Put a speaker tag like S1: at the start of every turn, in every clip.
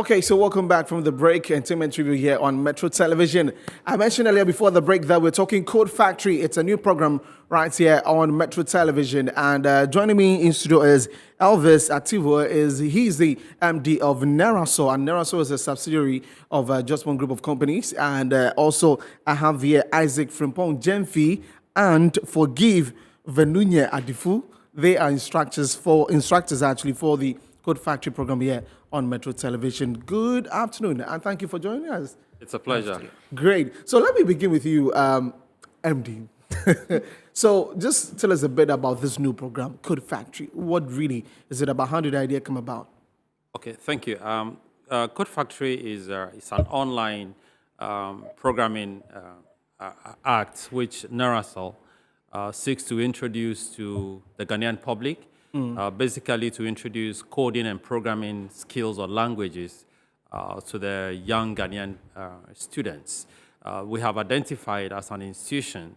S1: Okay, so welcome back from the break. Entertainment Review here on Metro Television. I mentioned earlier before the break that we're talking Code Factory. It's a new program right here on Metro Television. And joining me in studio is Elvis Ativo. He's the MD of Nerasol, and Nerasol is a subsidiary of just one group of companies. And also I have here Isaac Frimpong Jemfi and Forgive Venunye Adifu. They are instructors for the Code Factory program here on Metro Television. Good afternoon, and thank you for joining us.
S2: It's a pleasure.
S1: Great. So let me begin with you, MD. So just tell us a bit about this new program, Code Factory. What really is it about? How did the idea come about?
S2: Okay, thank you. Code Factory is it's an online programming act which Nerasol seeks to introduce to the Ghanaian public. Basically to introduce coding and programming skills or languages to the young Ghanaian students. We have identified as an institution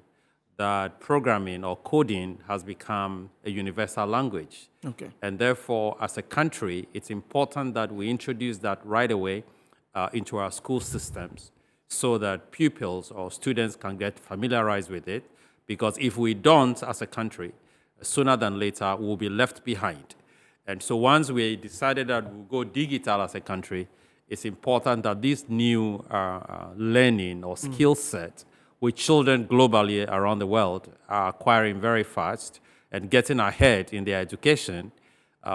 S2: that programming or coding has become a universal language.
S1: Okay.
S2: And therefore, as a country, it's important that we introduce that right away into our school systems so that pupils or students can get familiarized with it. Because if we don't, as a country, sooner than later, we'll be left behind. And so once we decided that we'll go digital as a country, it's important that this new learning or skill set, which children globally around the world are acquiring very fast and getting ahead in their education,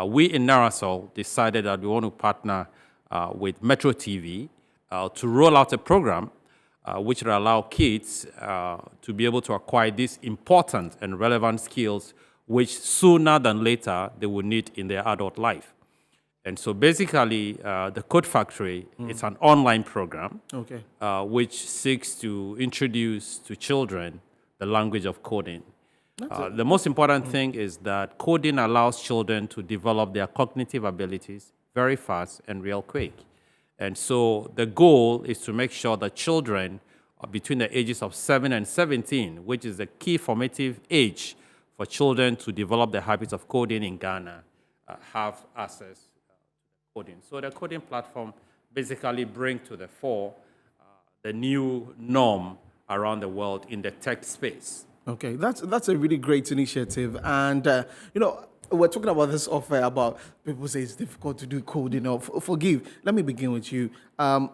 S2: we in Nerasol decided that we want to partner with Metro TV to roll out a program which will allow kids to be able to acquire these important and relevant skills which sooner than later they will need in their adult life. And so basically, the Code Factory, it's an online program which seeks to introduce to children the language of coding. The most important thing is that coding allows children to develop their cognitive abilities very fast and real quick. And so the goal is to make sure that children between the ages of 7 and 17, which is the key formative age for children to develop the habits of coding in Ghana, have access to coding. So the coding platform basically brings to the fore the new norm around the world in the tech space.
S1: Okay, that's a really great initiative. And, we're talking about this offer about people say it's difficult to do coding or forgive. Let me begin with you.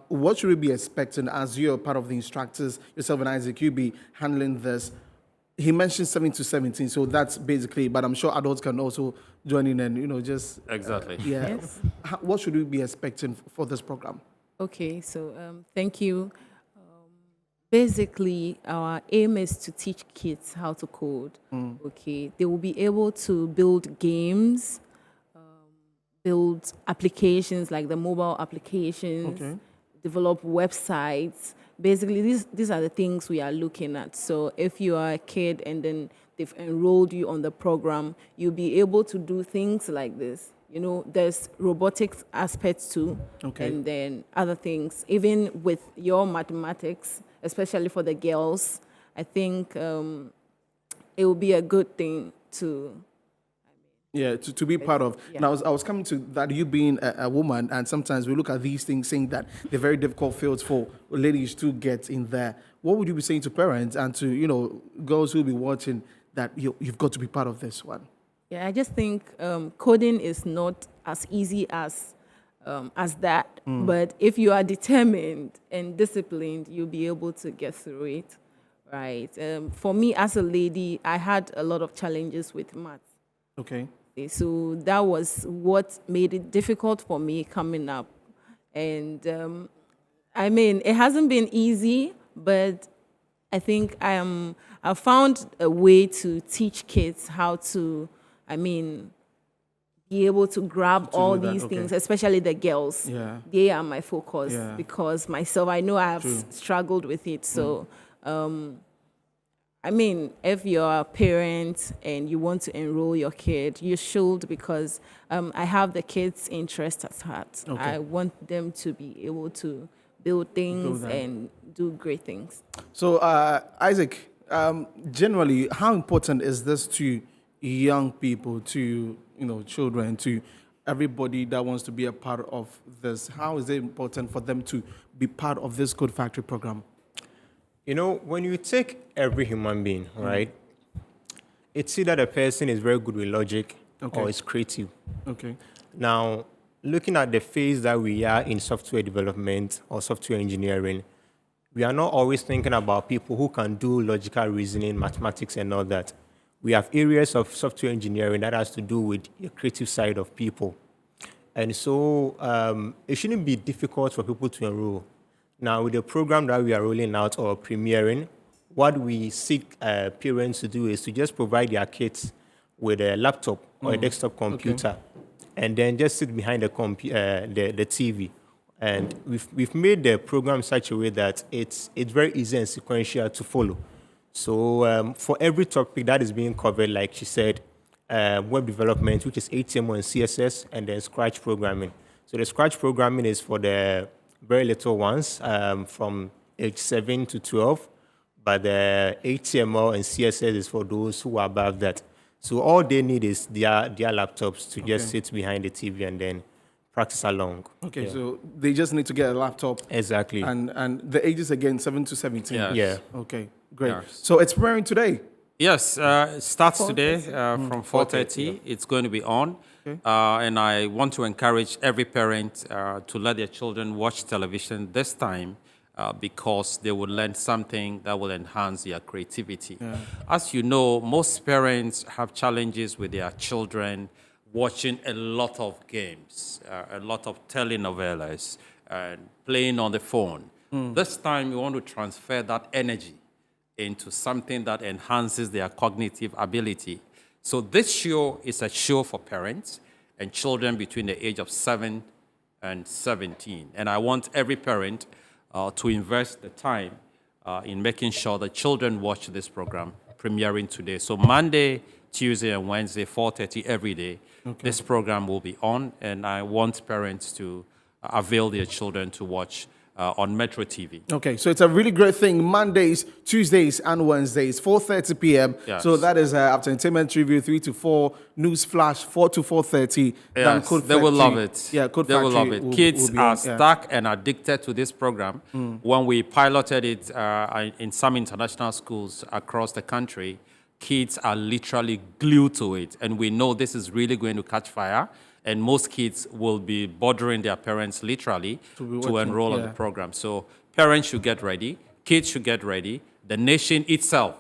S1: What should we be expecting as you're part of the instructors, yourself and Isaac, you'll be handling this? He mentioned 7 to 17, so that's basically, but I'm sure adults can also join in and, just...
S2: Exactly.
S1: Yes. What should we be expecting for this program?
S3: Okay, so thank you. Basically, our aim is to teach kids how to code. Okay, they will be able to build games, build applications like the mobile applications, develop websites. Basically, these are the things we are looking at. So if you are a kid and then they've enrolled you on the program, you'll be able to do things like this. There's robotics aspects too, and then other things. Even with your mathematics, especially for the girls, I think it will be a good thing to...
S1: Yeah, to be part of.
S3: Yeah.
S1: Now, I was coming to that, you being a woman, and sometimes we look at these things saying that they're very difficult fields for ladies to get in there. What would you be saying to parents and to, girls who will be watching that you've got to be part of this one?
S3: Yeah, I just think coding is not as easy as that. But if you are determined and disciplined, you'll be able to get through it, right? For me, as a lady, I had a lot of challenges with math.
S1: Okay.
S3: So that was what made it difficult for me coming up. And it hasn't been easy, but I think I found a way to teach kids how to, be able to grab all these things, especially the girls.
S1: Yeah.
S3: They are my focus because myself, I know I have struggled with it. So, if you're a parent and you want to enroll your kid, you should, because I have the kids' interest at heart.
S1: Okay.
S3: I want them to be able to build things and do great things.
S1: So, Isaac, generally, how important is this to young people, to children, to everybody that wants to be a part of this? How is it important for them to be part of this CodeFactory program?
S4: You know, when you take every human being, right, it's either the person is very good with logic or is creative.
S1: Okay.
S4: Now, looking at the phase that we are in software development or software engineering, we are not always thinking about people who can do logical reasoning, mathematics, and all that. We have areas of software engineering that has to do with the creative side of people. And so it shouldn't be difficult for people to enroll. Now, with the program that we are rolling out or premiering, what we seek parents to do is to just provide their kids with a laptop or a desktop computer, and then just sit behind the TV. And we've made the program such a way that it's very easy and sequential to follow. So for every topic that is being covered, like she said, web development, which is HTML and CSS, and then Scratch programming. So the Scratch programming is for the very little ones from age 7 to 12, but the HTML and CSS is for those who are above that. So all they need is their laptops to just sit behind the TV and then practice along.
S1: Okay, so they just need to get a laptop.
S4: Exactly.
S1: And the ages again, 7 to 17.
S2: Yes.
S4: Yeah.
S1: Okay, great.
S2: Yes.
S1: So it's premiering today.
S2: Yes, it starts today from 4:30. It's going to be on. And I want to encourage every parent to let their children watch television this time because they will learn something that will enhance their creativity. As you know, most parents have challenges with their children watching a lot of games, a lot of telenovelas, and playing on the phone. This time, we want to transfer that energy into something that enhances their cognitive ability. So this show is a show for parents and children between the age of 7 and 17. And I want every parent to invest the time in making sure that children watch this program premiering today. So Monday, Tuesday, and Wednesday, 4:30 every day, this program will be on, and I want parents to avail their children to watch on Metro TV.
S1: Okay, so it's a really great thing. Mondays, Tuesdays, and Wednesdays, 4:30 p.m.
S2: Yes.
S1: So that is after entertainment review, 3 to 4, news flash, 4 to 4:30.
S2: Yes, they will love it.
S1: Yeah, Code
S2: they will love
S1: Factory
S2: it.
S1: will
S2: Kids
S1: be
S2: are
S1: on,
S2: stuck and addicted to this program. When we piloted it in some international schools across the country, kids are literally glued to it. And we know this is really going to catch fire. And most kids will be bothering their parents literally to enroll in the program. So parents should get ready. Kids should get ready. The nation itself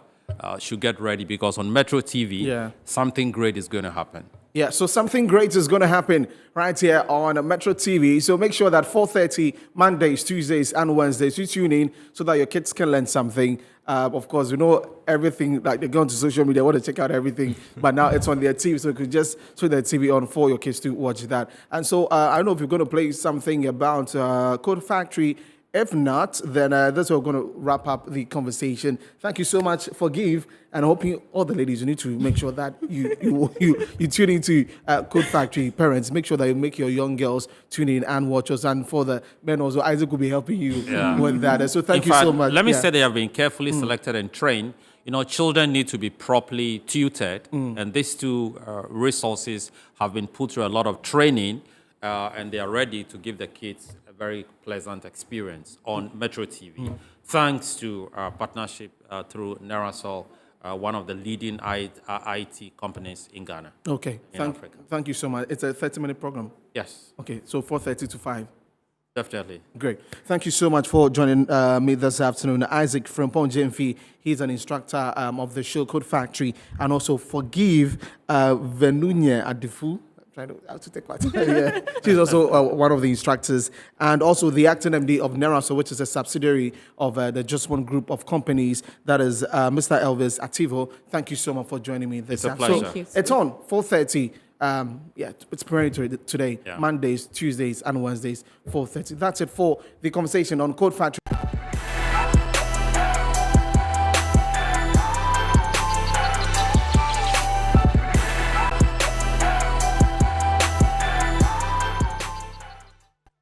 S2: should get ready because on Metro TV, something great is going to happen.
S1: Yeah, so something great is going to happen right here on Metro TV. So make sure that 4:30 Mondays, Tuesdays, and Wednesdays, you tune in so that your kids can learn something. Of course, you know everything, like they go onto social media, want to check out everything, but now it's on their TV, so you could just switch their TV on for your kids to watch that. And so I don't know if you're going to play something about CodeFactory. If not, then that's where we're going to wrap up the conversation. Thank you so much for Give, and I hope all the ladies, you need to make sure that you tune into CodeFactory. Parents, make sure that you make your young girls tune in and watch us. And for the men also, Isaac will be helping you with that. So thank you so much.
S2: Let me say they have been carefully selected and trained. You know, children need to be properly tutored, and these two resources have been put through a lot of training, and they are ready to give the kids very pleasant experience on Metro TV, thanks to our partnership through Nerasol, one of the leading IT companies in Ghana.
S1: Okay, thank you so much. It's a 30-minute program.
S2: Yes.
S1: Okay, so 4:30 to 5.
S2: Definitely.
S1: Great. Thank you so much for joining me this afternoon. Isaac from Ponjemfi, he's an instructor of the show CodeFactory, and also Forgive Venunye Adifu. Trying to take part. Yeah. She's also one of the instructors, and also the acting MD of Nerasol, which is a subsidiary of the Just One group of companies. That is Mr. Elvis Ativo. Thank you so much for joining me this afternoon.
S2: It's a pleasure.
S1: So it's on 4:30. It's premiering today. Mondays, Tuesdays, and Wednesdays, 4:30. That's it for the conversation on CodeFactory.